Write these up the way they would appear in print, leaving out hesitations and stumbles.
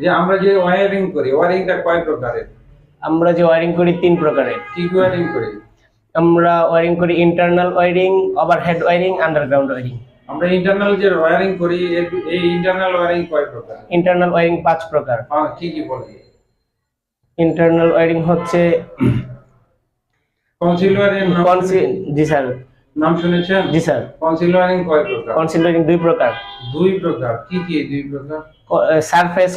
যে আমরা যে ওয়্যারিং করি, ওয়্যারিংটা কয় প্রকারের? আমরা যে ওয়্যারিং করি ৩ প্রকারের। কি ওয়্যারিং করি? আমরা ওয়্যারিং করি internal wiring, overhead wiring, underground wiring. আমরা ইন্টারনাল যে ওয়্যারিং করি এই ইন্টারনাল ওয়্যারিং কয় প্রকার? ইন্টারনাল ওয়্যারিং ৫ প্রকার। কি বলেন? ইন্টারনাল ওয়্যারিং হচ্ছে কনসিল ওয়্যারিং জি স্যার। নাম শুনেছেন? জি স্যার। কনসিল ওয়্যারিং কয় প্রকার? কনসিল ওয়্যারিং ২ প্রকার। ২ প্রকার। কি ২ প্রকার? সারফেস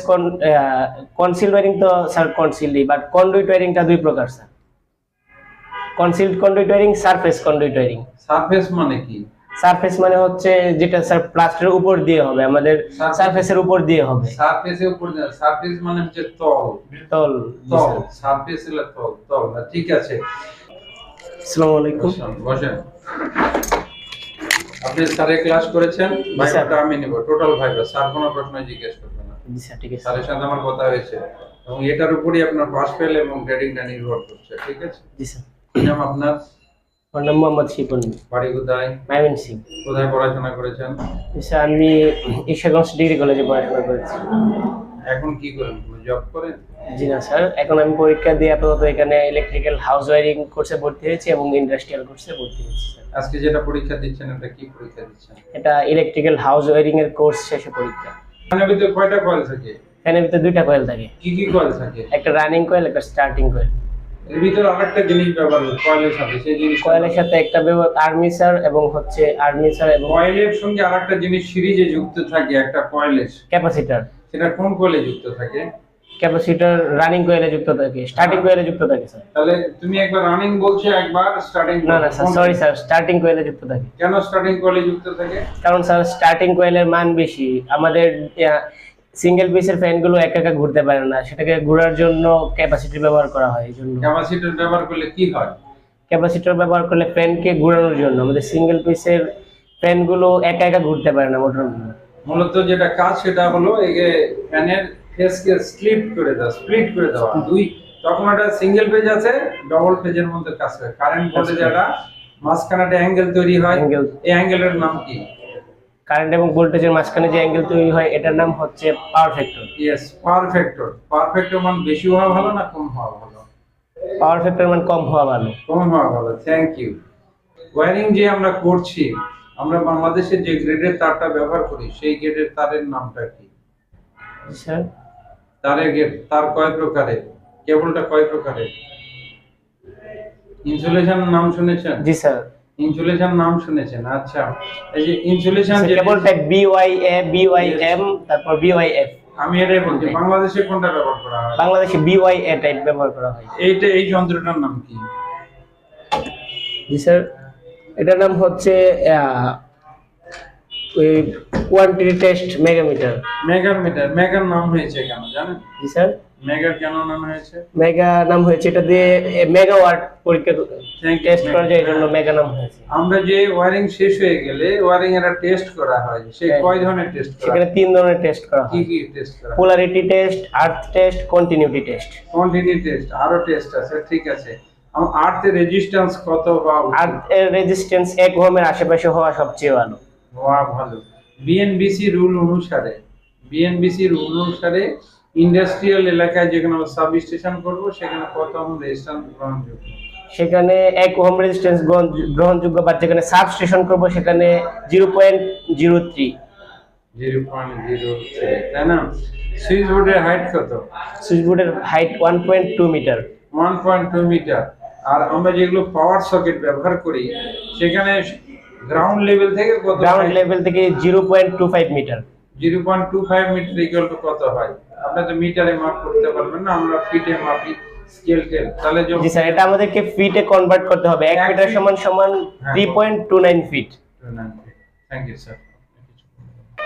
কনসিল ওয়্যারিং তো স্যার কনসিলই, বাট কন্ডুইট ওয়্যারিংটা ২ প্রকার sir. Concealed conduit wiring, surface conduit wiring. Surface মানে কি? সারফেস মানে হচ্ছে যেটা স্যার প্লাস্টারের উপর দিয়ে হবে, আমাদের সারফেসের উপর দিয়ে হবে। সারফেসের উপর দিয়ে, সারফেস মানে হচ্ছে তল। তল। সারফেস হলো তল। ঠিক আছে। আসসালামু আলাইকুম। বসেন। আপনি স্যারের ক্লাস করেছেন? ভাইবাটা আমি নেব, টোটাল ভাইবা। স্যার কোনো প্রশ্ন জিজ্ঞেস করবে না। জি স্যার, ঠিক আছে। স্যারের সাথে আমার কথা হয়েছে এবং এটার উপরই আপনার পাস ফেল এবং গ্রেডিংটা নির্ভর করছে, ঠিক আছে? জি স্যার। কি নাম আপনার? আমার নাম মোহাম্মদ শিপন। বাড়ি কোথায়? ময়মনসিংহ। কোথায় পড়াশোনা করেছেন? স্যার আমি ঈশ্বরগঞ্জ ডিগ্রি কলেজে পড়াশোনা করেছি। এখন কি করেন? কোনো জব করেন? জি না স্যার, এখন আমি পরীক্ষা দিয়ে আপাতত এখানে ইলেকট্রিক্যাল হাউস ওয়্যারিং কোর্সে ভর্তি হয়েছি এবং ইন্ডাস্ট্রিয়াল কোর্সে ভর্তি হয়েছি স্যার। আজকে যেটা পরীক্ষা দিচ্ছেন এটা কি পরীক্ষা দিচ্ছেন? এটা ইলেকট্রিক্যাল হাউস ওয়্যারিং এর কোর্স শেষে পরীক্ষা। এখানের ভিতরে কয়টা কয়েল থাকে? এখানের ভিতরে 2টা কয়েল থাকে। কি কয়েল থাকে? একটা রানিং কয়েল, একটা স্টার্টিং কয়েল। এর ভিতরে আরেকটা জিনিস ব্যবহার হয় কয়েলের সাথে, সেই জিনিস কয়েলের সাথে একটা ব্যবহার আর্মিচার এবং হচ্ছে আর্মিচার এবং কয়েলের সঙ্গে আরেকটা জিনিস সিরিজে যুক্ত থাকে একটা কয়েলের, ক্যাপাসিটর। সেটা কোন কয়েলে যুক্ত থাকে? ক্যাপাসিটর রানিং কয়েলে যুক্ত থাকে, স্টার্টিং কয়েলে যুক্ত থাকে স্যার। তাহলে তুমি একবার রানিং বলছো, একবার স্টার্টিং। না না স্যার, সরি স্যার, স্টার্টিং কয়েলে যুক্ত থাকে। কেন স্টার্টিং কয়েলে যুক্ত থাকে? কারণ স্যার স্টার্টিং কয়েলের মান বেশি। আমাদের সিঙ্গেল পিসের ফ্যানগুলো একা একা ঘুরতে পারে না, সেটাকে ঘোরার জন্য ক্যাপাসিটর ব্যবহার করা হয়। এইজন্য ক্যাপাসিটর ব্যবহার করলে কি হয়? ক্যাপাসিটর ব্যবহার করলে ফ্যানকে ঘোরানোর জন্য, আমাদের সিঙ্গেল পিসের ফ্যানগুলো একা একা ঘুরতে পারে না মোটরগুলো। মূলত যেটা কাজ সেটা হলো এই ফ্যানের ফেজকে স্প্লিট করে দেওয়া। তখন একটা সিঙ্গেল পেজ আছে, ডবল পেজের মধ্যে কাজ করে। কারেন্ট ভোল্টেজ একটা মাঝখানে একটা অ্যাঙ্গেল তৈরি হয়, এই অ্যাঙ্গেলের নাম কি? কারেন্ট এবং ভোল্টেজের মাঝখানে যে অ্যাঙ্গেল তৈরি হয় এটার নাম হচ্ছে power factor. Yes, power factor. Power factor মান বেশি হওয়া ভালো না কম হওয়া ভালো? পাওয়ার ফ্যাক্টর মান কম হওয়া ভালো। কম হওয়া ভালো। Thank you. ওয়্যারিং যে আমরা করছি, আমরা বাংলাদেশে যে গ্রেডের তারটা ব্যবহার করি সেই গ্রেডের তারের নামটা কি? স্যার তারের গ্রেড, তার কয় প্রকারের? কেবলটা কয় প্রকারের? ইনসুলেশন নাম শুনেছেন? জি স্যার। ইনসুলেশন নাম শুনেছেন? আচ্ছা, এই যে ইনসুলেশন যে কেবলটা BYA, BYM, তারপর BYF। আমি এটাই বলছি, বাংলাদেশে কোনটা ব্যবহার করা হয়? বাংলাদেশে BYA টাইপ ব্যবহার করা হয়। এই যন্ত্রটার নাম কি? জি স্যার, এটার নাম হচ্ছে কোয়ান্টিটি টেস্ট মেগামিটার। মেগার নাম হয়েছে কেন জানেন? জি স্যার। মেগার কেন নাম হয়েছে? মেগা নাম হয়েছে এটা দিয়ে মেগাওয়াট পরীক্ষা টেস্ট করা যায়, এজন্য মেগা নাম হয়েছে। আমরা যে ওয়্যারিং শেষ হয়ে গেলে ওয়্যারিং এর টেস্ট করা হয়, সেই কয় ধরনের টেস্ট করা হয়? সেখানে 3 ধরনের টেস্ট করা হয়। কি টেস্ট করা হয়? Polarity test, earth test, continuity test. Continuity test, আরো টেস্ট আছে, ঠিক আছে। আর্থ এর রেজিস্ট্যান্স কত হওয়া উচিত? আর্থ এর রেজিস্ট্যান্স 1 ওহমের আশেপাশে হওয়া সবচেয়ে ভালো। ভালো। বিএনবিসি রুল অনুসারে ইন্ডাস্ট্রিয়াল এলাকায় যেখানে আমরা সাব স্টেশন করব সেখানে কত ওহম রেজিস্ট্যান্স গ্রহণযোগ্য? সেখানে 1 ওহম রেজিস্ট্যান্স গ্রহণযোগ্য, বা যেখানে সাব স্টেশন করব সেখানে 0.03। তাই না? সুইচ বোর্ডের হাইট কত? সুইচ বোর্ডের হাইট 1.2 মিটার। 1.2 মিটার। আর আমরা যেগুলো পাওয়ার সকেট ব্যবহার করি সেখানে গ্রাউন্ড লেভেল থেকে কত? গ্রাউন্ড লেভেল থেকে 0.25 মিটার। 0.25 মিটার ইকুয়াল টু কত হয়? আপনি তো মিটারে মাপ করতে পারবেন না, আমরা ফিটে মাপি, স্কেল। তাহলে জি স্যার, এটা আমাদেরকে ফিটে কনভার্ট করতে হবে। 1 মিটার সমান 3.29 ফিট। Thank you sir.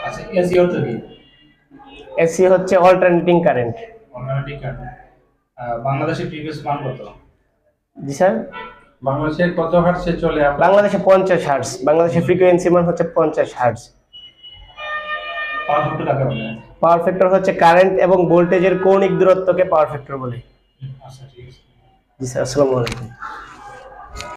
আচ্ছা, এসি অর্থ কি? এসি হচ্ছে অল্টারনেটিং কারেন্ট। Alternating current. বাংলাদেশের প্রিভিয়াস মান কত? জি স্যার। বাংলাদেশে কত হার্টজে চলে? বাংলাদেশে 50 হার্টজ। বাংলাদেশের ফ্রিকোয়েন্সি মান হচ্ছে 50 হার্টজ। পাওয়ার ফ্যাক্টর কাকে বলে? পাওয়ার ফ্যাক্টর হচ্ছে কারেন্ট এবং ভোল্টেজের কৌণিক দূরত্বকে পাওয়ার ফ্যাক্টর বলে। আচ্ছা, ঠিক আছে। জি স্যার, আসসালামু আলাইকুম।